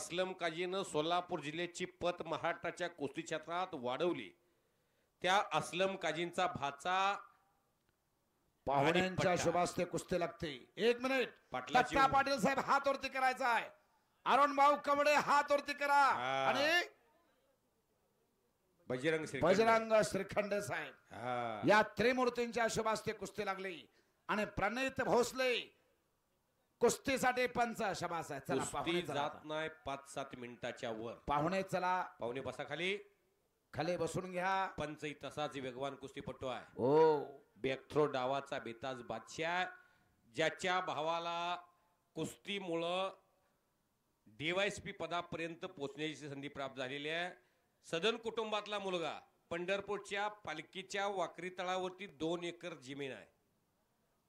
असलम काजीनं सोलापूर जिल्ह्याची पत महाराष्ट्राच्या कुस्ती क्षेत्रात वाढवली, त्या असलम काजींचा भाचा पाहुण्यांच्या शुभास्ते कुस्ती लागते. 1 मिनिट. पाटलाची दत्ता पाटील साहेब हात वरती करायचा आहे. अरुण भाऊ कवडे हात वरती करा. आणि बजरंग श्रीखंडे साहेब या त्रिमूर्तींच्या शुभास्ते कुस्ती लागली. आणि प्रणित भोसले कुस्तीसाठी पंच. शबास आहे. चला पाहुणे जात नाही 5-7 मिनिटाच्या वर. पाहुणे चला. पाहुणे बसा खाली. खाली बसून घ्या. पंचही तसाच वेगवान कुस्तीपटू आहे. हो. बॅकथ्रो डावाचा बेताज बादशाह, ज्याच्या भावाला कुस्तीमुळं DYSP पदापर्यंत पोहोचण्याची संधी प्राप्त झालेली आहे. सदन कुटुंबातला मुलगा. पंढरपूरच्या पालखीच्या वाकरी तळावरती 2 एकर जमीन आहे,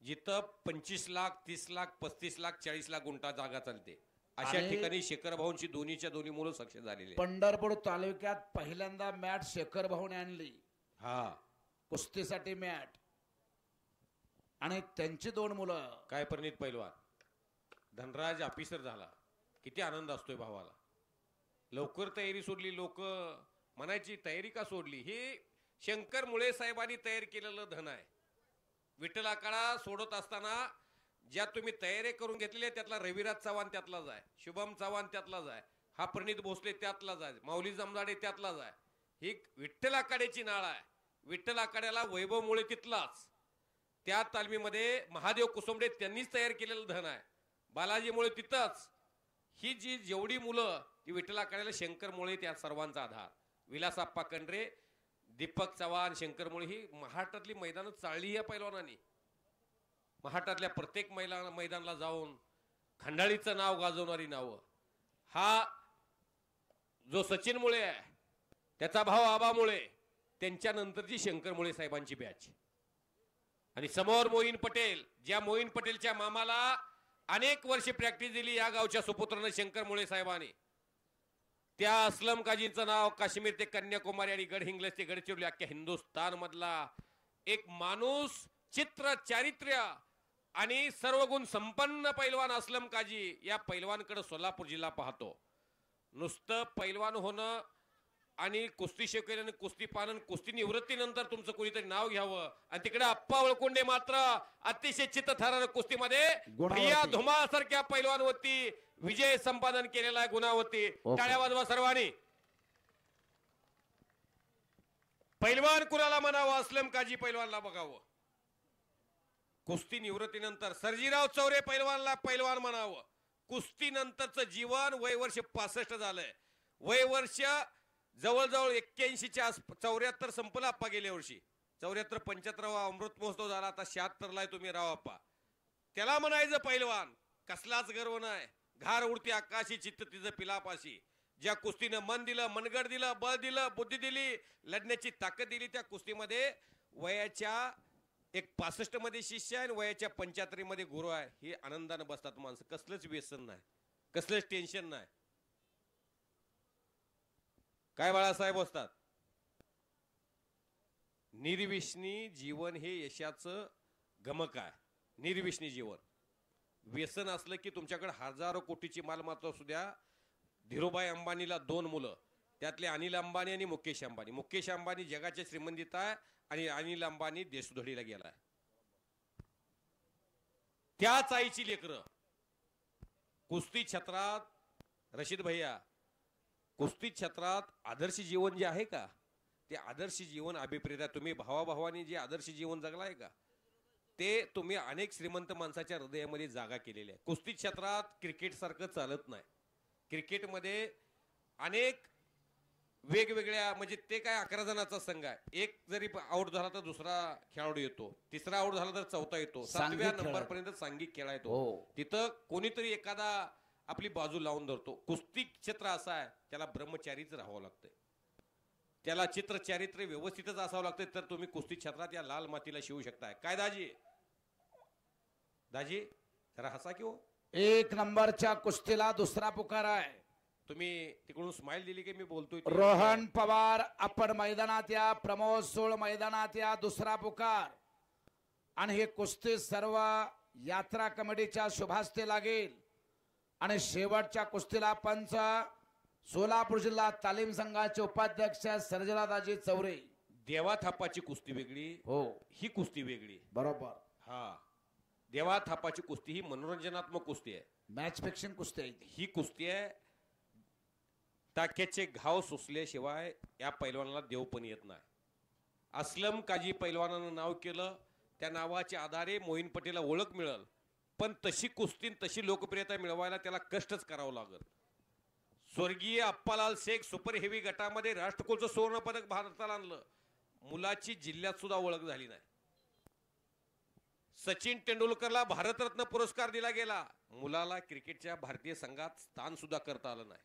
जिथं 25 लाख 30 लाख 35 लाख 40 लाख गुंठा जागा चालते. अशा ठिकाणी शेखर भाऊंची दोन्हीच्या दोन्ही मुलं सक्सेस झालेली. पंढरपूर तालुक्यात पहिल्यांदा मॅट शेखर भाऊने आणली. कुस्तीसाठी मॅट. आणि त्यांची 2 मुलं. काय परिणित पैलवान धनराज ऑफिसर झाला. किती आनंद असतोय भावाला. लवकर तयारी सोडली. लोक म्हणायची तयारी का सोडली. हे शंकर मुळे साहेबांनी तयार केलेलं धन आहे. विठ्ठल आखाडा सोडत असताना ज्या तुम्ही तयारी करून घेतलेल्या त्यातला रविराज चव्हाण त्यातलाच आहे, शुभम चव्हाण त्यातलाच आहे, हा प्रणित भोसले त्यातलाच आहे, माऊली जमदाडे त्यातलाच आहे. ही विठ्ठल आखाड्याची नाळ आहे. विठ्ठल आखाड्याला वैभव मुळे तिथलाच. त्या तालमीमध्ये महादेव कुसुंबडे त्यांनीच तयार केलेलं धन आहे. बालाजीमुळे तिथंच. ही जी जेवढी मुलं ती विठ्ठल आखाड्याला शंकरमुळे त्या सर्वांचा आधार. विलासप्पा कंडरे, दीपक चव्हाण, शंकरमुळे ही महाराष्ट्रातली मैदानं चालली या पैलवानांनी. महाराष्ट्रातल्या प्रत्येक मैदानाला जाऊन खंडाळीचं नाव गाजवणारी नावं. हा जो सचिन मुळे आहे त्याचा भाव आबामुळे, त्यांच्यानंतरची शंकरमुळे साहेबांची बॅच. आणि समोर मोईन पटेल, ज्या मोईन पटेलच्या मामाला अनेक वर्षे प्रॅक्टिस दिली या गावच्या सुपुत्रानं शंकरमुळे साहेबांनी. त्या असलम काजींचं नाव काश्मीर ते कन्याकुमारी आणि गडहिंग्लज ते गडचिरोली अख्ख्या हिंदुस्थान मधला एक माणूस, चित्र, चारित्र्य आणि सर्व गुण संपन्न पैलवान असलम काजी. या पैलवानकडे सोलापूर जिल्हा पाहतो. नुसतं पैलवान होणं आणि कुस्ती शिकवल्याने कुस्ती पालन, कुस्ती निवृत्तीनंतर तुमचं कोणीतरी नाव घ्यावं. आणि तिकडे अप्पा वळकुंडे मात्र अतिशय चित्तथरारक कुस्तीमध्ये प्रिया धुमाळ सारख्या पैलवानवरती विजय संपादन केलेला आहे. गुणावती. टाळ्या वाजवा सर्वांनी. पैलवान कुणाला म्हणावं. असलम काजी पैलवानला बघावं. कुस्ती निवृत्तीनंतर सर्जीराव चौरे पैलवानला पैलवान म्हणावं. कुस्ती नंतरचं जीवन वय वर्ष 65 झालंय. वय वर्ष जवळजवळ 81च्या 74 संपला आप्पा गेल्या वर्षी. 74 75वा अमृत महोत्सव झाला. आता 76 ला तुम्ही राव आप्पा. त्याला म्हणायचं पैलवान. कसलाच गर्व नाही. घार उडती आकाशी, चित्त तिचं पिलापाशी. ज्या कुस्तीनं मन दिलं, मनगड दिलं, बळ दिलं, बुद्धी दिली, लढण्याची ताकद दिली, त्या कुस्तीमध्ये वयाच्या 65 मध्ये शिष्य आहे आणि वयाच्या 75 मध्ये गुरु आहे. हे आनंदानं बसतात माणसं. कसलंच व्यसन नाही, कसलंच टेन्शन नाही. काय बाळासाहेब असतात. निर्विष्णी जीवन हे यशाचं गमक आहे. निर्विष्णी जीवन. व्यसन असलं की तुमच्याकडे हजारो कोटीची मालमत्ता असू द्या. धीरूभाई अंबानीला 2 मुलं, त्यातले अनिल अंबानी आणि मुकेश अंबानी. मुकेश अंबानी जगाचे श्रीमंत आहे आणि अनिल अंबानी देशोधडीला गेलाय. त्याच आईची लेकरं. कुस्ती क्षेत्रात रशीद भैया, कुस्ती क्षेत्रात आदर्श जीवन जे आहे का, ते आदर्श जीवन अभिप्रेत आहे. तुम्ही भावाभावानी जे आदर्श जीवन जगला आहे का, ते तुम्ही अनेक श्रीमंत माणसाच्या हृदयामध्ये जागा केलेली आहे. कुस्ती क्षेत्रात क्रिकेट सारखं चालत नाही. क्रिकेटमध्ये अनेक वेगवेगळ्या, म्हणजे ते काय 11 जणांचा संघ आहे. एक जरी आउट झाला तर दुसरा खेळाडू येतो, तिसरा आउट झाला तर चौथा येतो, 7व्या नंबर पर्यंत सांघिक खेळ येतो. तिथं कोणीतरी एखादा आपली बाजू लावून धरतो. कुस्ती क्षेत्र असं आहे, त्याला ब्रह्मचारीच राहावं लागतंय. त्याला चित्र चारित्र्य व्यवस्थितच असावं लागतंय, तर तुम्ही कुस्ती क्षेत्रात या लाल मातीला शिवू शकताय. काय दाजी, दाजी जरा हसा की हो. 1 नंबरच्या कुस्तीला दुसरा पुकार आहे. तुम्ही तिकडून स्माइल दिली की मी बोलतोय. रोहन पवार आपण मैदानात या. प्रमोद सोळ मैदानात या. दुसरा पुकार. आणि हे कुस्ती सर्व यात्रा कमिटीच्या शुभास्ते लागेल. आणि शेवटच्या कुस्तीला पंच सोलापूर जिल्हा तालीम संघाचे उपाध्यक्ष सर्जनादाजी चौरे. देवा थापाची कुस्ती वेगळी, हो ही कुस्ती वेगळी. बरोबर. हा, देवा थापाची कुस्ती ही मनोरंजनात्मक कुस्ती आहे. मॅच फिक्सिंग कुस्ती आहे ती. ही कुस्ती आहे टाक्याचे घाव सुचल्याशिवाय या पैलवानाला देव पण येत नाही. असलम काजी पैलवानानं नाव केलं, त्या नावाच्या आधारे मोईन पटेलला ओळख मिळेल, पण तशी कुस्ती तशी लोकप्रियता मिळवायला त्याला कष्टच करावं लागल. स्वर्गीय अप्पालाल शेख सुपर हेवी गटामध्ये राष्ट्रकुलचं सुवर्ण पदक भारताला आणलं, मुलाची जिल्ह्यात सुद्धा ओळख झाली नाही. सचिन तेंडुलकरला भारतरत्न पुरस्कार दिला गेला, मुलाला क्रिकेटच्या भारतीय संघात स्थान सुद्धा करता आलं नाही.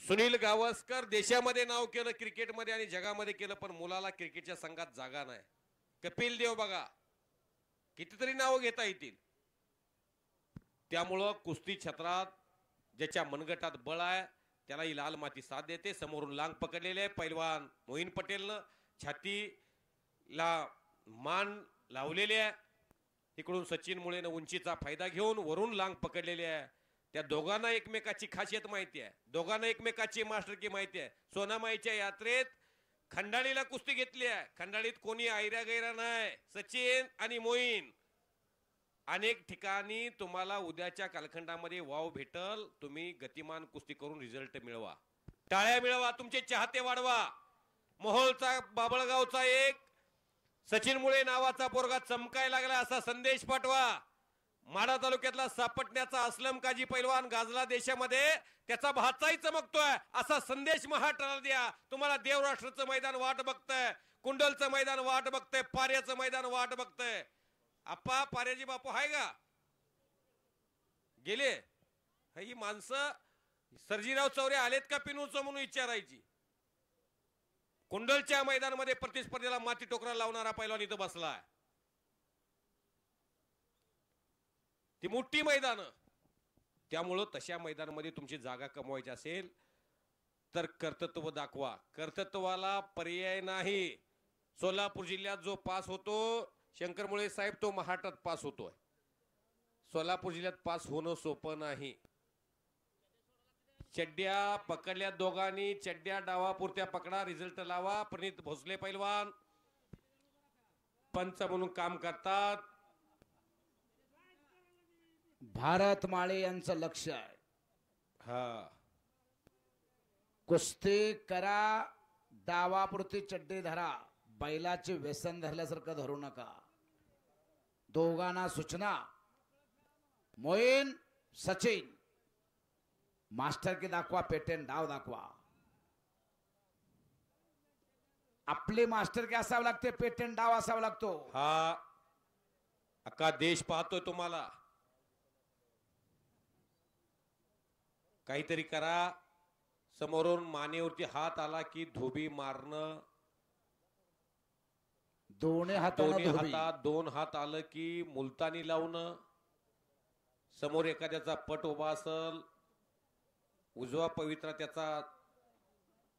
सुनील गावस्कर देशामध्ये नाव केलं क्रिकेटमध्ये आणि जगामध्ये केलं, पण मुलाला क्रिकेटच्या संघात जागा नाही. कपिल देव बघा, कितीतरी नावं घेता येतील. त्यामुळं कुस्ती क्षेत्रात ज्याच्या मनगटात बळ आहे त्याला ही लाल माती साथ देते. समोरून लांग पकडलेले आहे पैलवान मोईन पटेलनं, छातीला मान लावलेले आहे. इकडून सचिन मुळेनं उंचीचा फायदा घेऊन वरून लांग पकडलेली आहे. त्या दोघांना एकमेकाची खासियत माहिती आहे, दोघांना एकमेकाची मास्टरकी माहिती आहे. सोनामाईच्या यात्रेत खंडाळीला कुस्ती घेतली आहे, खंडाळीत कोणी आयऱ्या गैरा नाही, सचिन आणि मोईन. अनेक ठिकाणी तुम्हाला उद्याच्या कालखंडामध्ये वाव भेटल. तुम्ही गतिमान कुस्ती करून रिझल्ट मिळवा, टाळ्या मिळवा, तुमचे चाहते वाढवा. मोहोळचा बाबळगावचा एक सचिन मुळे नावाचा पोरगा चमकाय लागला असा संदेश पाठवा. माढा तालुक्यातला सापटण्याचा असलम काजी पैलवान गाजला देशामध्ये, त्याचा भाचाही चमकतोय असा संदेश महाराष्ट्राला द्या. तुम्हाला देवराष्ट्राचं मैदान वाट बघतंय, कुंडलचं मैदान वाट बघतंय, पाऱ्याचं मैदान वाट बघतंय. आप्पा पाऱ्याजी बापू आहे का? गेले? ही माणसं सर्जीराव चौरे आलेत का पिनूचं म्हणून विचारायची. कुंडलच्या मैदानामध्ये प्रतिस्पर्धेला माती टोकरा लावणारा पैलवान इथं बसलाय. ती मोठी मैदान, त्यामुळं तशा मैदानामध्ये तुमची जागा कमवायची असेल तर कर्तृत्व दाखवा. कर्तृत्वाला पर्याय नाही. सोलापूर जिल्ह्यात जो पास होतो शंकर मुळे साहेब, तो महाराष्ट्रात पास होतोय. सोलापूर जिल्ह्यात पास होणं सोपं नाही. चड्ड्या पकडल्या दोघांनी, चड्ड्या डावापुरत्या पकडा, रिझल्ट लावा. प्रणित भोसले पैलवान पंच म्हणून काम करतात. भारत माळे यांचं लक्ष आहे. हा, कुस्ती करा, डावापुरती चड्डी धरा, बैलाचे व्यसन धरल्यासारखं धरू नका. दोघांना सूचना. मोईन सचिन, मास्टर की दाखवा, पेटेंट डाव दाखवा. आपली मास्टर की असावं लागते, पेटेंट डाव असावा लागतो. हा, अख्खा देश पाहतोय तुम्हाला. काहीतरी करा. समोरून मानेवरती हात आला की धोबी मारणं, दोन्ही दोन्ही हाताने हातात दोन हात आलं की मुलतानी लावणं. समोर एखाद्याचा पट उभा असल, उजवा पवित्रा त्याचा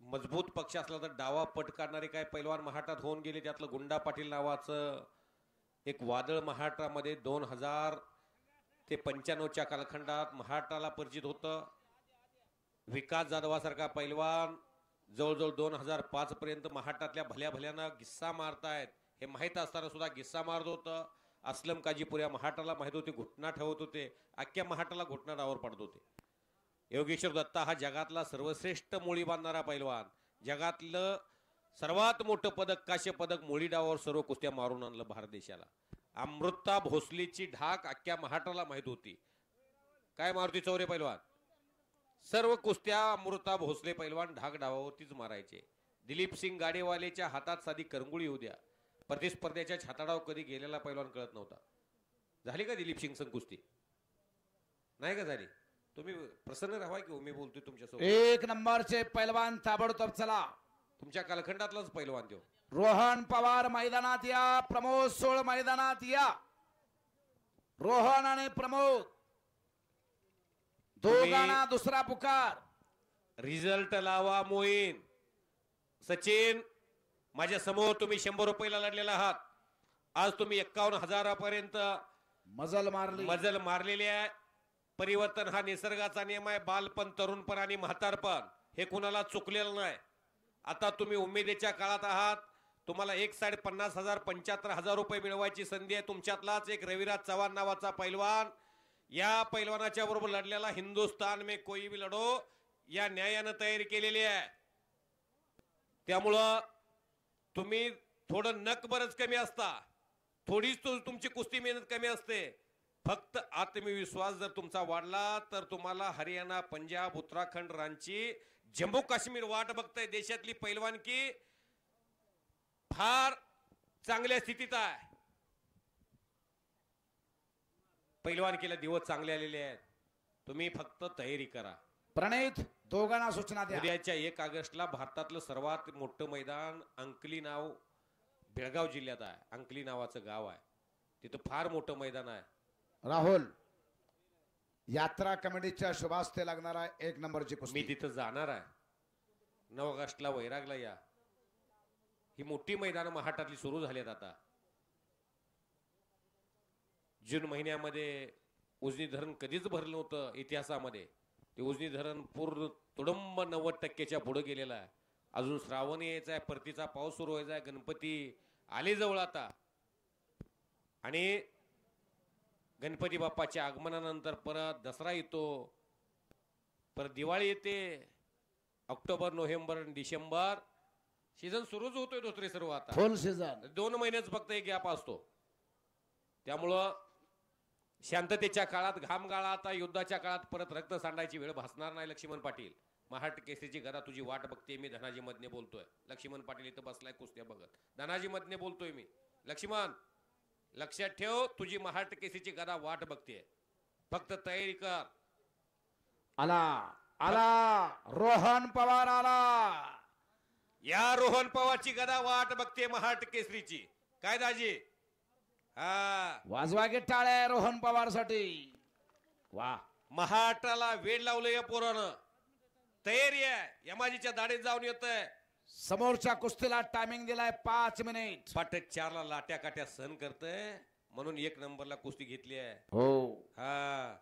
मजबूत पक्ष असला तर डावा पट काढणारे काय पैलवान महाराष्ट्रात होऊन गेले. त्यातलं गुंडा पाटील नावाचं एक वादळ महाराष्ट्रामध्ये 2000 ते 95च्या कालखंडात महाराष्ट्राला परिचित होतं. विकास जाधवासारखा पैलवान जवळजवळ 2005 पर्यंत महाराष्ट्रातल्या भल्या भल्याना गिस्सा मारतायत हे माहीत असताना सुद्धा गिस्सा मारत होतं. असलम काजीपुऱ्या महाराष्ट्राला माहित होते, घुटना ठेवत होते, अख्ख्या महाराष्ट्राला घुटना डावर पडत होते. योगेश्वर दत्ता हा जगातला सर्वश्रेष्ठ मोळी बांधणारा पैलवान, जगातलं सर्वात मोठं पदक काश्य पदक मोळी डावावर सर्व कुस्त्या मारून आणलं भारत देशाला. अमृता भोसलेची ढाक अख्ख्या महाराष्ट्राला माहित होती. काय मारुती चौरे पैलवान, सर्व कुस्त्या अमृता भोसले पैलवान ढाक डावावरतीच मारायचे. दिलीप सिंग गाडेवालेच्या हातात साधी करंगुळी येऊ द्या, प्रतिस्पर्ध्याच्या छाताडाव कधी गेलेला पैलवान कळत नव्हता. झाली का दिलीप सिंग संग कुस्ती? नाही का झाली? तुम्ही प्रसन्न राहाय की मी बोलतोय तुमच्यासोबत. एक नंबरचे पैलवान ताबडतोब चला. तुमच्या कालखंडातलाच पैलवान देव. रोहन पवार मैदानात या, प्रमोद सोळ मैदानात या. रोहन आणि प्रमोद दोघांना दुसरा पुकार. रिझल्ट लावा. मोईन सचिन माझ्या समोर तुम्ही 100 रुपयाला लढलेला आहात. आज तुम्ही 51,000 पर्यंत मजल मारली. मजल मारलेली आहे. परिवर्तन हा निसर्गाचा नियम आहे. बालपण, तरुणपण आणि म्हातारपण हे कुणाला चुकलेलं नाही. आता तुम्ही उमेदीच्या काळात आहात. तुम्हाला 1,50,000 75,000 रुपये मिळवायची संधी आहे. तुमच्यातलाच एक रविराज चव्हाण नावाचा पैलवान, या पैलवानाच्या बरोबर लढलेला हिंदुस्तान में कोई भी लढो या न्यायानं तयारी केलेली आहे. त्यामुळं तुम्ही थोडं नक बरंच कमी असता, थोडीच तुमची कुस्ती मेहनत कमी असते. फक्त आत्मविश्वास जर तुमचा वाढला तर तुम्हाला हरियाणा, पंजाब, उत्तराखंड, रांची, जम्मू काश्मीर वाट बघताय. देशातली पैलवानकी फार चांगल्या स्थितीत आहे. पैलवानकीला दिवस चांगले आलेले आहेत. तुम्ही फक्त तयारी करा. प्रणित दोघांना सूचना द्या. उद्याच्या 1 ऑगस्टला भारतातलं सर्वात मोठं मैदान अंकली नाव बेळगाव जिल्ह्यात आहे. अंकली नावाचं गाव आहे, तिथं फार मोठं मैदान आहे. राहुल, यात्रा कमिटीच्या शुभास्ते लागणारा 1 नंबरची मी कुस्ती. तिथं जाणार आहे. 9 ऑगस्टला वैरागला या. ही मोठी मैदानं महाराष्ट्रातली सुरू झालीत आता. जून महिन्यामध्ये उजनी धरण कधीच भरलं नव्हतं इतिहासामध्ये. ते उजनी धरण पूर्ण तुडंब 90% पुढे गेलेलं आहे. अजून श्रावण यायचा आहे, परतीचा पाऊस सुरू व्हायचा आहे, गणपती आले जवळ आता. आणि गणपती बाप्पाच्या आगमनानंतर परत दसरा येतो, परत दिवाळी येते. ऑक्टोबर, नोव्हेंबर आणि डिसेंबर सीझन सुरूच होतोय धोत्रे सर्व. आता फुल सीझन 2 महिन्याच फक्त एक गॅप असतो. त्यामुळं शांततेच्या काळात घाम गाळा. आता युद्धाच्या काळात परत रक्त सांडायची वेळ भासणार नाही. लक्ष्मण पाटील, महाराष्ट्र केसरीची गदा तुझी वाट बघते. मी धनाजी मधने बोलतोय. लक्ष्मण पाटील इथं बसलाय कुस्त्या बघत. धनाजी मधने बोलतोय मी. लक्ष्मण, लक्षात ठेव, तुझी महाराष्ट्र केसरीची गदा वाट बघते. फक्त तयारी कर. आला आला रोहन पवार आला. या रोहन पवारची गदा वाट बघते महाराष्ट्र केसरीची. काय दाजी? हा, वाजवा गे टाळ्या रोहन पवार साठी. वा, महाराष्ट्राला वेळ लावलं या पोरानं. तयारी आहे. यमाजीच्या दाढीत जाऊन येतोय. समोरच्या कुस्तीला टायमिंग दिलाय 5 मिनिट. फाटक 4ला लाट्या काट्या सहन करतय म्हणून 1 नंबरला कुस्ती घेतली आहे. हो, हा,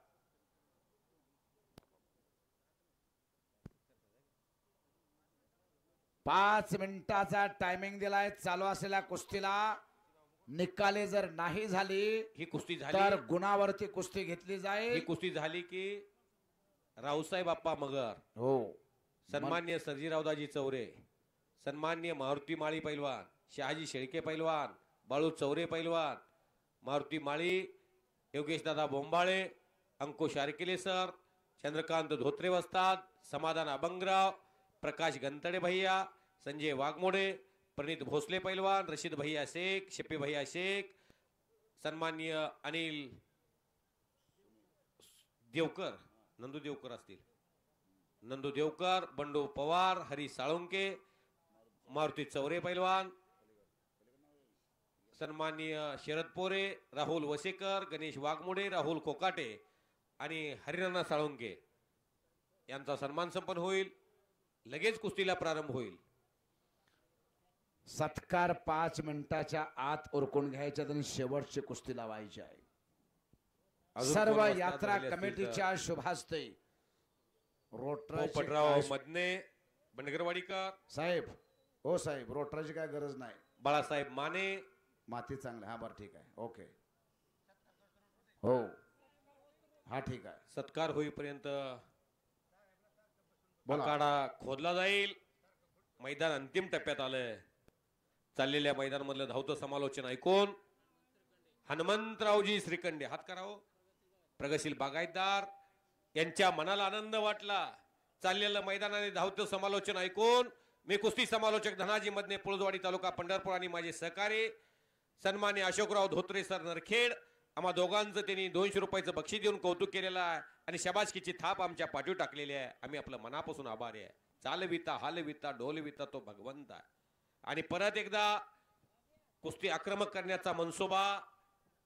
5 मिनिटाचा टायमिंग दिलाय. चालू असलेल्या कुस्तीला निकाले जर नाही झाली ही कुस्ती तर झाली. गुणावरती कुस्ती घेतली ही जाईल. कुस्ती झाली की रावसाहेब बाप्पा मगर, हो, सन्मान्य सर्जीरावदाजी चौरे, सन्मान्य मारुती माळी पैलवान, शहाजी शेळके पैलवान, बाळू चौरे पैलवान, मारुती माळी, योगेश दादा बोंबाळे, अंकुश आरकेले सर, चंद्रकांत धोत्रे वस्ताद, समाधान अभंगराव, प्रकाश गंतडे भैया, संजय वाघमोडे, प्रणित भोसले पैलवान, रशीद भैया शेख, शफी भैया शेख, सन्मान्य अनिल देवकर, नंदू देवकर असतील, नंदू देवकर, बंडू पवार, हरी साळुंके, मारुती चौरे पैलवान, सन्माननीय शरद पोरे, राहुल वसेकर, गणेश वाघमोडे, राहुल कोकाटे आणि हरिनाना साळुंके यांचा सन्मान संपन्न होईल. लगेच कुस्तीला प्रारंभ होईल. सत्कार 5 मिनिटाच्या आत उरकून घ्यायच्या आणि शेवटची कुस्ती लावायची आहे. अजून सर्व कोण वस्ताद यात्रा झाले असतील कमिटीच्या शुभास्ते पोपटराव रोटराची मदने, बंडगरवाडीकर, साहेब, हो साहेब, रोटराची काय गरज नाही. बाळासाहेब माने, माती चांगली. हा, बरं, ठीक आहे, ओके, हो, हा, ठीक आहे. सत्कार होईपर्यंत बोला. आखाडा खोदला जाईल. मैदान अंतिम टप्प्यात आलंय. चाललेल्या मैदानामधलं धावतं समालोचन ऐकून हनुमंतरावजी श्रीखंडे, हात करावं, प्रगतशील बागायतदार यांच्या मनाला आनंद वाटला. चाललेलं मैदानाने धावतं समालोचन ऐकून मी कुस्ती समालोचक धनाजी मधने, पुळजवाडी तालुका पंढरपूर आणि माझे सहकारी सन्मान्य अशोकराव धोत्रे सर नरखेड, आम्हा दोघांचं त्यांनी 200 रुपयाचं बक्षीस देऊन कौतुक केलेलं आहे आणि शबासकीची थाप आमच्या पाठीवर टाकलेली आहे. आम्ही आपलं मनापासून आभारी आहे. चालविता, हालविता, ढोलविता तो भगवंत आहे. आणि परत एकदा कुस्ती आक्रमक करण्याचा मनसोबा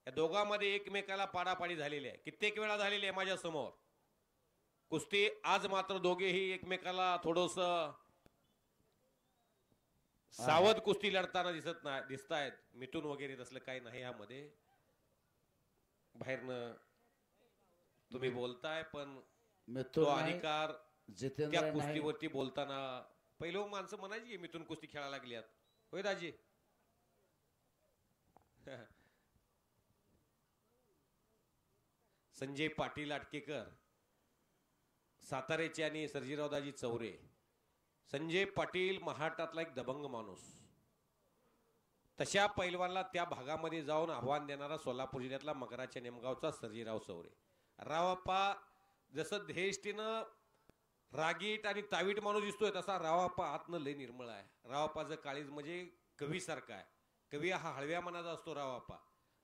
या दोघांमध्ये एकमेकाला पाडापाडी झालेली आहे. कित्येक वेळा झालेली आहे माझ्या समोर कुस्ती. आज मात्र दोघेही एकमेकाला थोडस सावध कुस्ती लढताना दिसत आहेत. मिथून वगैरे तसलं काही नाही यामध्ये. बाहेरनं तुम्ही बोलताय पण तो मिथून नाही, अधिकार त्या जितेंद्र नाही. कुस्तीवरती बोलताना पहिलं माणसं म्हणायची की मिथून कुस्ती खेळायला लागली होय दाजी. संजय पाटील आटकेकर साताऱ्याचे आणि सर्जीरावदाजी चौरे. संजय पाटील महाराष्ट्रातला एक दबंग माणूस. तशा पैलवानला त्या भागामध्ये जाऊन आव्हान देणारा सोलापूर जिल्ह्यातला मगराच्या नेमगावचा सर्जीराव चौरे. रावाप्पा जसं धेष्टीनं रागीट आणि तावीट माणूस दिसतोय तसा रावाप्पा आतनं लय निर्मळ आहे. रावाप्पाचं काळीज म्हणजे कवीसारखा आहे. कवी हा हळव्या मनाचा असतो रावाप्पा.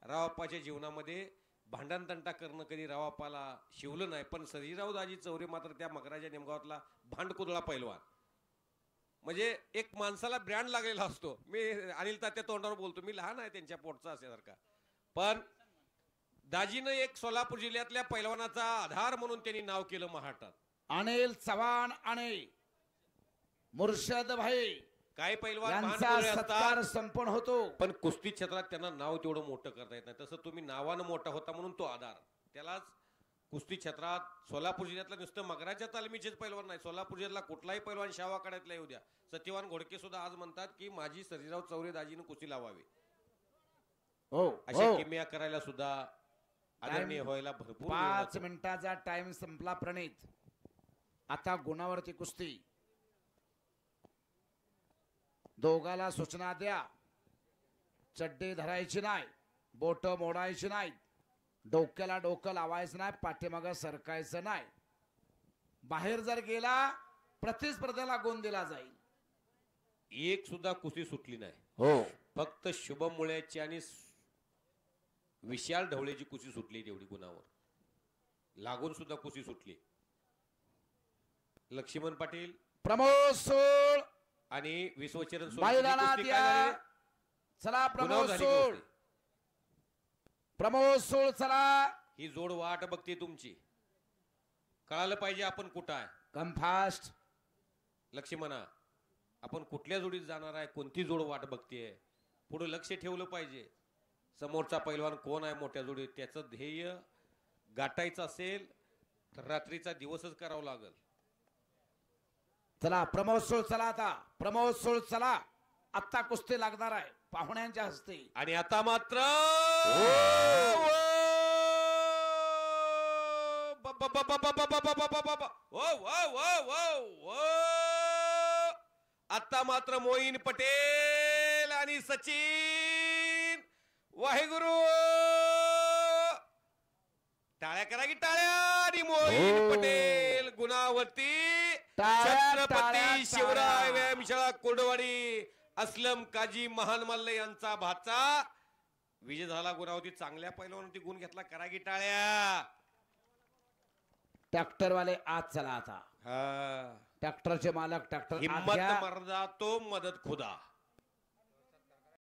रावाप्पाच्या जीवनामध्ये भांडण तंटा करणं कधी रावाप्पाला शिवलं नाही. पण सर्जीरावदाजी चौरे मात्र त्या मगराच्या नेमगावातला भांडकुदळा पैलवान. म्हणजे एक माणसाला ब्रँड लागलेला असतो. मी अनिल तात्या तोंडावर बोलतो, मी लहान आहे त्यांच्या पोटचा असल्यासारखा. पण दाजीनं एक सोलापूर जिल्ह्यातल्या पैलवानाचा आधार म्हणून त्यांनी नाव केलं महाराष्ट्रात. अनिल चव्हाण आणि मुर्शद भाई काय पैलवान यांचा महान असतात, सत्कार संपन्न होतो. पण कुस्ती क्षेत्रात त्यांना नाव तेवढं मोठं करता येत नाही. तसं तुम्ही नावानं मोठा होता म्हणून तो आधार. त्यालाच कुस्ती क्षेत्रात सोलापूर जिल्ह्यातला नुसतं मगराच्या तालमीचेच पैलवान नाही, सोलापूर जिल्ह्यातला कुठलाही पैलवान शावा काढायतला येऊ द्या. सत्यवान घोडके सुद्धा आज म्हणतात की माझी सर्जीराव चौरे दाजीनं कुस्ती लावावी. हो अशा हो. किमया करायला सुद्धा आदरणीय व्हायला भरपूर वेळ 5 जातो. मिनिटाचा टाइम संपला. प्रणित आता गुणावरती कुस्ती. दोघाला सूचना द्या. चड्डी धरायची नाही, बोट मोडायची नाही, डोक्याला डोकं लावायचं नाही, पाठीमागं सरकायचं नाही. बाहेर जर गेला प्रतिस्पर्धेला गुण दिला जाईल. एक सुद्धा कुस्ती सुटली नाही. हो फक्त शुभम मुळ्याची आणि विशाल ढवळेची कुस्ती सुटली तेवढी गुणावर. लागून सुद्धा कुस्ती सुटली. लक्ष्मण पाटील प्रमोद सोळ आणि विश्वचरण सोळी मैदानात कुस्ती काय या. झाली? चला गुणावर प्रमोद झाली सोळ, कुस्ती. प्रमोद सोळ चला. ही जोड वाट बघते तुमची. कळालं पाहिजे आपण कुठं आहे. Come fast. लक्ष्मणा आपण कुठल्या जोडीत जाणार आहे, कोणती जोड वाट बघतेय, पुढे लक्ष ठेवलं पाहिजे. समोरचा पैलवान कोण आहे मोठ्या जोडीत, त्याचं ध्येय गाठायचं असेल तर रात्रीचा दिवसच करावं लागल. चला प्रमोद सोळ चला. आता प्रमोद सोळ चला. आता कुस्ती लागणार आहे पाहुण्यांच्या हस्ते. आणि आता मात्र आता मात्र मोईन पटेल आणि सचिन वाहेगुरु. टाळ्या करा की टाळ्या. आणि मोईन पटेल गुणावरती टाळ्या, टाळ्या, छत्रपती शिवराय टाळ्या. व्यायामशाळा कोंडवाडी असलम काजी महान मल्ल यांचा भाचा विजय झाला. गुणावरती चांगल्या पैलवानावरती गुण घेतला. करा की टाळ्या. ट्रॅक्टर वाले आज चला. आता हा. ट्रॅक्टरचे मालक ट्रॅक्टर आज हिम्मत घ्या. मर्दा तो मदत खुदा.